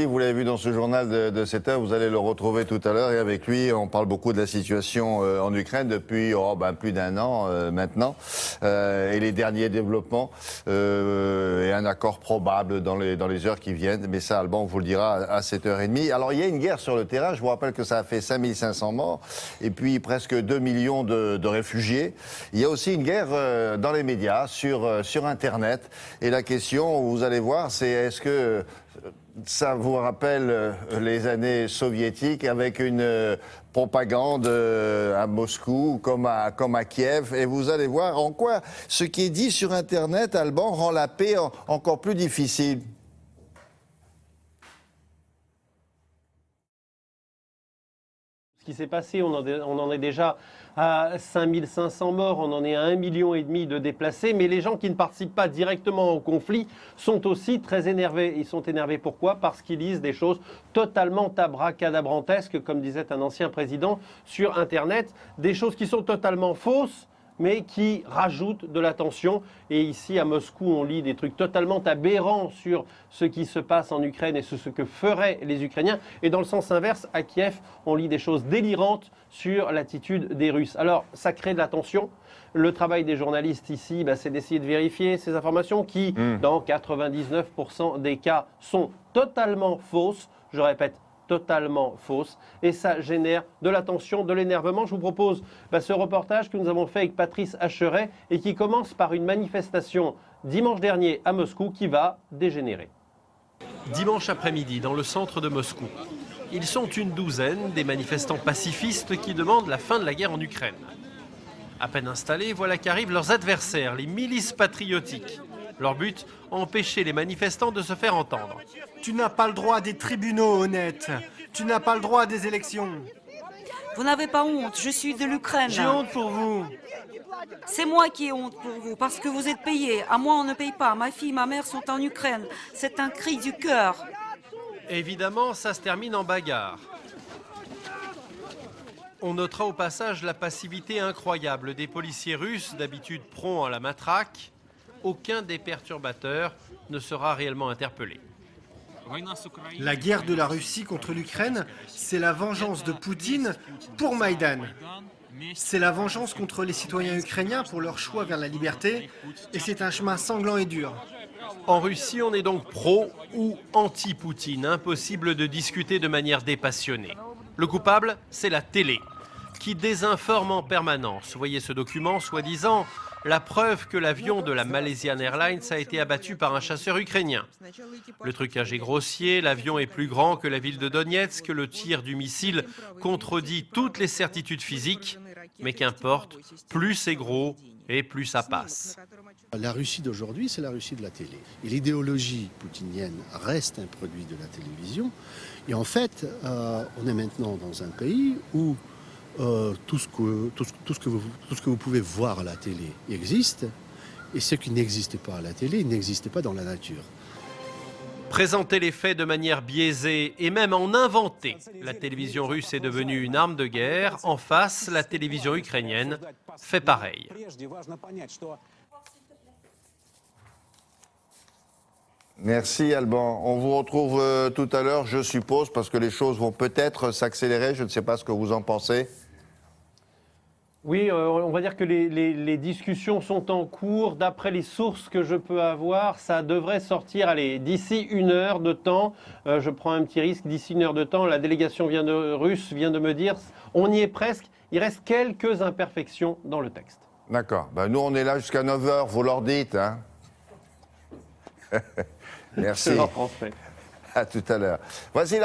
Vous l'avez vu dans ce journal de 7 heures, vous allez le retrouver tout à l'heure. Et avec lui, on parle beaucoup de la situation en Ukraine depuis plus d'1 an maintenant. Et les derniers développements et un accord probable dans les heures qui viennent. Mais ça, Alban vous le dira à 7h30. Alors, il y a une guerre sur le terrain. Je vous rappelle que ça a fait 5500 morts et puis presque 2 millions de réfugiés. Il y a aussi une guerre dans les médias, sur Internet. Et la question, vous allez voir, c'est est-ce que ça vous rappelle les années soviétiques avec une propagande à Moscou comme à Kiev. Et vous allez voir en quoi ce qui est dit sur Internet, Alban, rend la paix encore plus difficile. Ce qui s'est passé, on en est déjà à 5500 morts, on en est à 1,5 million de déplacés, mais les gens qui ne participent pas directement au conflit sont aussi très énervés. Ils sont énervés pourquoi? Parce qu'ils lisent des choses totalement abracadabrantesques, comme disait un ancien président, sur Internet, des choses qui sont totalement fausses, mais qui rajoutent de la tension. Et ici, à Moscou, on lit des trucs totalement aberrants sur ce qui se passe en Ukraine et ce que feraient les Ukrainiens. Et dans le sens inverse, à Kiev, on lit des choses délirantes sur l'attitude des Russes. Alors, ça crée de la tension. Le travail des journalistes ici, c'est d'essayer de vérifier ces informations qui, dans 99% des cas, sont totalement fausses. Je répète, totalement fausse, et ça génère de la tension, de l'énervement. Je vous propose ce reportage que nous avons fait avec Patrice Hacheret et qui commence par une manifestation dimanche dernier à Moscou qui va dégénérer. Dimanche après-midi, dans le centre de Moscou, ils sont une douzaine des manifestants pacifistes qui demandent la fin de la guerre en Ukraine. À peine installés, voilà qu'arrivent leurs adversaires, les milices patriotiques. Leur but, empêcher les manifestants de se faire entendre. Tu n'as pas le droit à des tribunaux honnêtes. Tu n'as pas le droit à des élections. Vous n'avez pas honte, je suis de l'Ukraine. J'ai honte pour vous. C'est moi qui ai honte pour vous, parce que vous êtes payés. À moi, on ne paye pas. Ma fille, ma mère sont en Ukraine. C'est un cri du cœur. Évidemment, ça se termine en bagarre. On notera au passage la passivité incroyable des policiers russes, d'habitude prompts à la matraque. Aucun des perturbateurs ne sera réellement interpellé. La guerre de la Russie contre l'Ukraine, c'est la vengeance de Poutine pour Maïdan. C'est la vengeance contre les citoyens ukrainiens pour leur choix vers la liberté, et c'est un chemin sanglant et dur. En Russie, on est donc pro ou anti-Poutine. Impossible de discuter de manière dépassionnée. Le coupable, c'est la télé, qui désinforme en permanence. Voyez ce document, soi-disant la preuve que l'avion de la Malaysian Airlines a été abattu par un chasseur ukrainien. Le trucage est grossier, l'avion est plus grand que la ville de Donetsk, le tir du missile contredit toutes les certitudes physiques, mais qu'importe, plus c'est gros et plus ça passe. La Russie d'aujourd'hui, c'est la Russie de la télé. Et l'idéologie poutinienne reste un produit de la télévision. Et en fait, on est maintenant dans un pays où tout ce que vous pouvez voir à la télé existe, et ce qui n'existe pas à la télé n'existe pas dans la nature. Présenter les faits de manière biaisée et même en inventer, la télévision russe est devenue une arme de guerre. En face, la télévision ukrainienne fait pareil. Merci Alban. On vous retrouve tout à l'heure, je suppose, parce que les choses vont peut-être s'accélérer. Je ne sais pas ce que vous en pensez. Oui, on va dire que les discussions sont en cours. D'après les sources que je peux avoir, ça devrait sortir, d'ici 1 heure de temps. Je prends un petit risque, d'ici 1 heure de temps, la délégation russe vient de me dire, on y est presque, il reste quelques imperfections dans le texte. D'accord. Nous, on est là jusqu'à 9 heures, vous leur dites. Hein. Merci. Je leur transmets. À tout à l'heure. Voici la